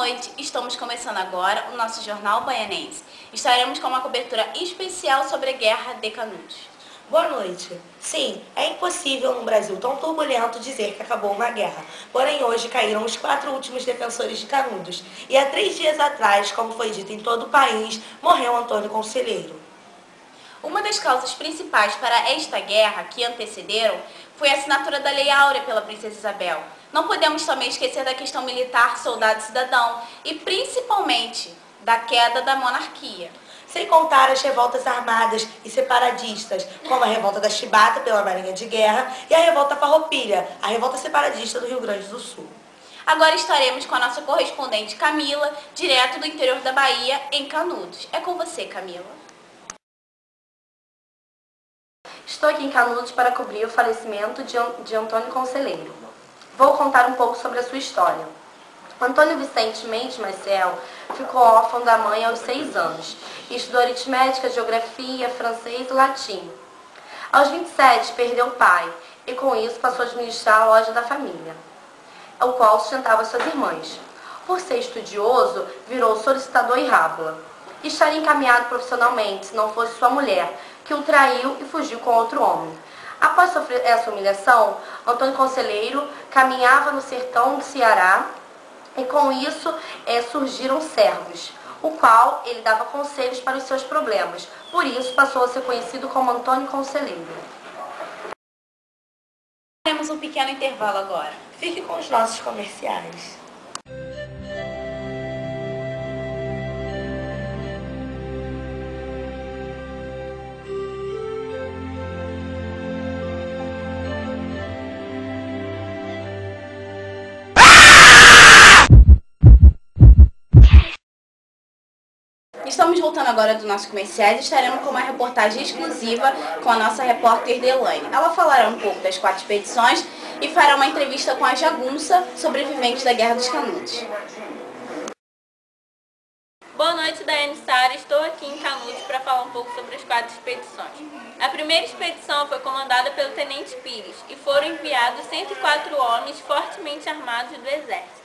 noite, estamos começando agora o nosso Jornal Baianense. Estaremos com uma cobertura especial sobre a Guerra de Canudos. Boa noite. Sim, é impossível num Brasil tão turbulento dizer que acabou uma guerra. Porém, hoje caíram os 4 últimos defensores de Canudos. E há 3 dias atrás, como foi dito em todo o país, morreu Antônio Conselheiro. Uma das causas principais para esta guerra que antecederam foi a assinatura da Lei Áurea pela Princesa Isabel. Não podemos também esquecer da questão militar, soldado-cidadão e principalmente da queda da monarquia. Sem contar as revoltas armadas e separadistas, como a revolta da Chibata pela Marinha de Guerra e a revolta Farroupilha, a revolta separatista do Rio Grande do Sul. Agora estaremos com a nossa correspondente Camila, direto do interior da Bahia, em Canudos. É com você, Camila. Estou aqui em Canudos para cobrir o falecimento de Antônio Conselheiro. Vou contar um pouco sobre a sua história. Antônio Vicente Mendes Maciel ficou órfão da mãe aos 6 anos e estudou aritmética, geografia, francês e latim. Aos 27, perdeu o pai e com isso passou a administrar a loja da família, o qual sustentava suas irmãs. Por ser estudioso, virou solicitador e rábula. Estaria encaminhado profissionalmente se não fosse sua mulher, que o traiu e fugiu com outro homem. Após sofrer essa humilhação, Antônio Conselheiro caminhava no sertão do Ceará e com isso surgiram servos, o qual ele dava conselhos para os seus problemas. Por isso passou a ser conhecido como Antônio Conselheiro. Temos um pequeno intervalo agora. Fique com os nossos comerciais. Estamos voltando agora dos nossos comerciais e estaremos com uma reportagem exclusiva com a nossa repórter Delaine. Ela falará um pouco das 4 expedições e fará uma entrevista com a Jagunça, sobrevivente da Guerra dos Canudos. Boa noite, Daiane Sara. Estou aqui em Canudos para falar um pouco sobre as 4 expedições. A primeira expedição foi comandada pelo Tenente Pires e foram enviados 104 homens fortemente armados do exército.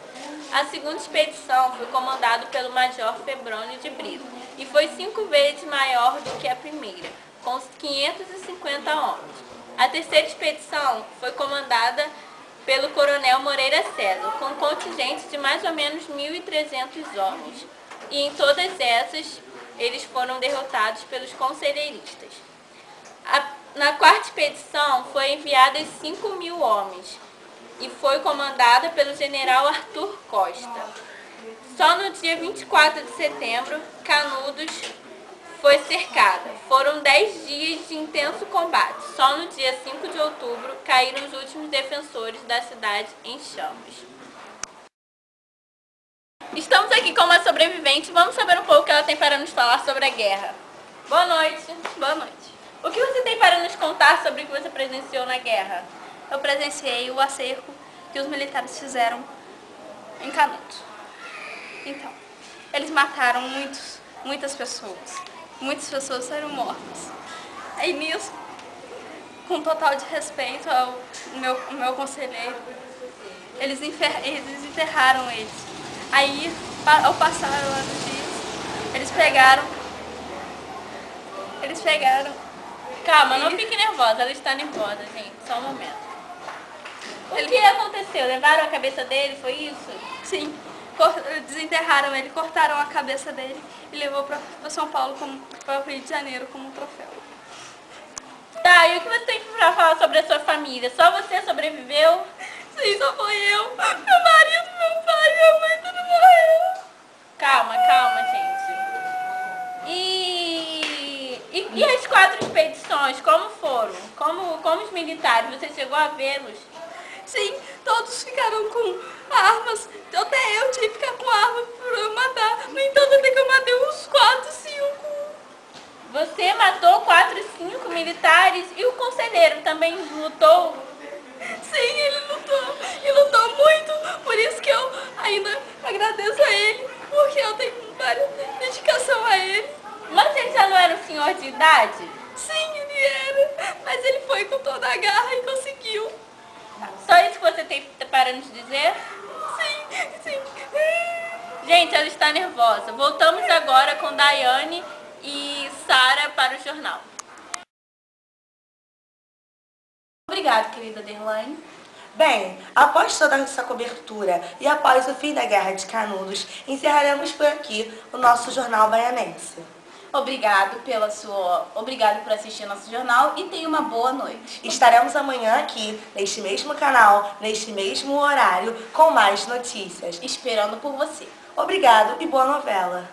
A segunda expedição foi comandada pelo Major Febrônio de Brito e foi 5 vezes maior do que a primeira, com 550 homens. A terceira expedição foi comandada pelo Coronel Moreira César, com contingentes de mais ou menos 1.300 homens. E em todas essas, eles foram derrotados pelos conselheiristas. Na quarta expedição, foi enviadas 5.000 homens e foi comandada pelo general Arthur Costa. Só no dia 24 de setembro, Canudos foi cercada. Foram 10 dias de intenso combate. Só no dia 5 de outubro, caíram os últimos defensores da cidade em chamas. Estamos aqui com uma sobrevivente. Vamos saber um pouco o que ela tem para nos falar sobre a guerra. Boa noite. Boa noite. O que você tem para nos contar sobre o que você presenciou na guerra? Eu presenciei o acerco que os militares fizeram em Canudos. Então, eles mataram muitas pessoas. Muitas pessoas saíram mortas. Aí nisso, com total de respeito ao meu conselheiro, eles enterraram eles. Aí, ao passar lá dos dias, eles pegaram. Calma, não fique nervosa, ela está nervosa, gente. Só um momento. O que aconteceu? Levaram a cabeça dele, foi isso? Sim, desenterraram ele, cortaram a cabeça dele e levou para São Paulo, para o Rio de Janeiro, como um troféu. Tá, e o que você tem para falar sobre a sua família? Só você sobreviveu? Sim, só foi eu. Meu marido, meu pai, minha mãe, tudo morreu. Calma, gente. E as 4 expedições, como foram? Como os militares, você chegou a vê-los? Sim, todos ficaram com armas. Até eu tive que ficar com arma para eu matar. No entanto, até que eu matei uns 4, 5. Você matou 4, 5 militares e o conselheiro também lutou? Sim, ele lutou. E lutou muito. Por isso que eu ainda agradeço a ele. Porque eu tenho várias dedicação a ele. Mas ele já não era um senhor de idade? Sim, ele era. Mas ele foi com toda a garra e conseguiu. Só isso que você tem para nos dizer? Sim. Gente, ela está nervosa. Voltamos agora com Daiane e Sara para o jornal. Obrigada, querida Derlaine. Bem, após toda essa cobertura e após o fim da Guerra de Canudos, encerraremos por aqui o nosso Jornal Baianense. Obrigado por assistir nosso jornal e tenha uma boa noite. Estaremos amanhã aqui, neste mesmo canal, neste mesmo horário, com mais notícias. Esperando por você. Obrigado e boa novela.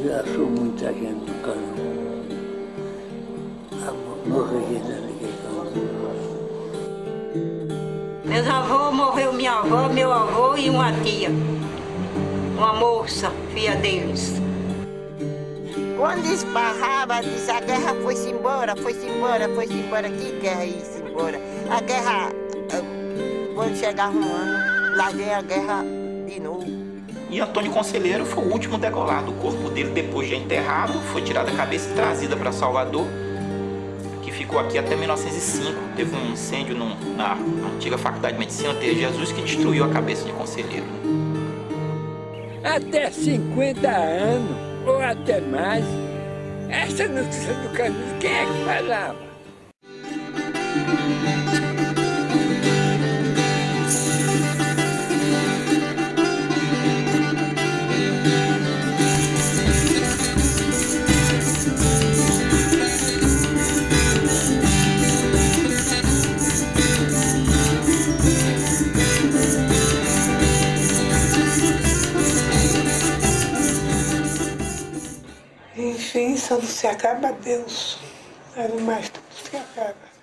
Já sou muita gente tocando. Morri na ligação. Meus avós morreu minha avó, meu avô e uma tia. Uma moça, filha deles. Quando esbarrava, disse, a guerra foi-se embora, foi-se embora, foi-se embora. Que guerra ia-se embora? A guerra, quando chegava um ano, lá veio a guerra de novo. E Antônio Conselheiro foi o último degolado. O corpo dele, depois de enterrado, foi tirado da cabeça e trazida para Salvador, que ficou aqui até 1905. Teve um incêndio na antiga Faculdade de Medicina Teresa de Jesus que destruiu a cabeça de Conselheiro. Até 50 anos, ou até mais, essa notícia do Canudos, quem é que falava? Enfim, só não se acaba Deus. Era mais tudo se acaba.